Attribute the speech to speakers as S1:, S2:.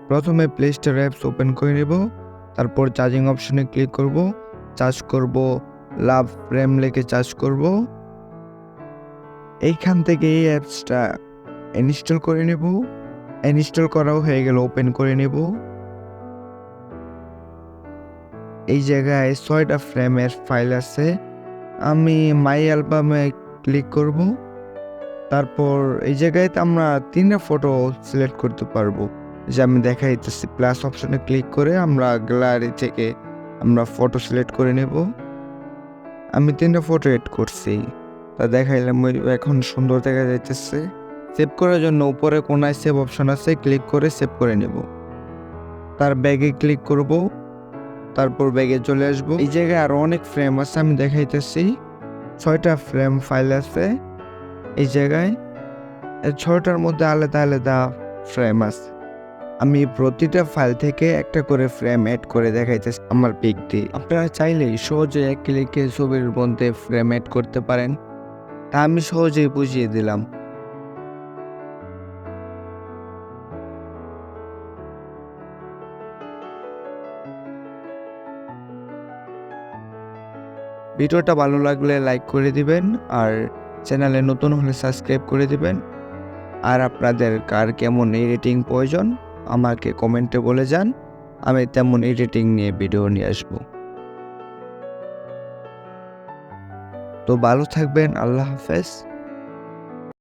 S1: প্রথমে play store apps open করে নেব, তারপর চার্জিং অপশনে ক্লিক করব, চার্জ করব, লাভ ফ্রেম লিখে চার্জ করব। এইখান থেকে এই অ্যাপসটা ইনস্টল করে নেব। ইনস্টল করাও হয়ে গেল, ওপেন করে নেব। এই জায়গায় 6টা ফ্রেমের ফাইল আছে। আমি মাই অ্যালবামে ক্লিক করব, তারপর এই জায়গায় আমরা 3টা ফটো সিলেক্ট করতে পারবো। যে আমি দেখাইতেছি, প্লাস অপশনে ক্লিক করে আমরা গ্যালারি থেকে আমরা ফটো সিলেক্ট করে নেব। আমি 3টা ফটো এড করছি, তা দেখাইলাম। এখন সুন্দর দেখা যাইতেছে। সেভ করার জন্য উপরে কোনায় সেভ অপশন আছে, ক্লিক করে সেভ করে নেব। তার ব্যাগে ক্লিক করব, তারপর ব্যাগে চলে আসবো। এই জায়গায় আরো অনেক ফ্রেম আছে, আমি দেখাইতেছি। 6টা ফ্রেম ফাইল আছে এই জায়গায়। 6টার মধ্যে আলাদা আলাদা ফ্রেম আছে। আমি প্রতিটা ফাইল থেকে একটা করে ফ্রেম অ্যাড করে দেখাইতেছি আমার পিক দিয়ে। আপনারা চাইলেই সহজে এক ক্লিকে ছবির মধ্যে ফ্রেম অ্যাড করতে পারেন, তা আমি সহজেই বুঝিয়ে দিলাম। ভিডিওটা ভালো লাগলে লাইক করে দিবেন, আর চ্যানেলে নতুন হলে সাবস্ক্রাইব করে দিবেন। আর আপনাদের কার কেমন এডিটিং প্রয়োজন আমাকে কমেন্টে বলে যান, আমি তেমন এডিটিং নিয়ে ভিডিও নিয়ে আসবো। তো ভালো থাকবেন, আল্লাহ হাফেজ।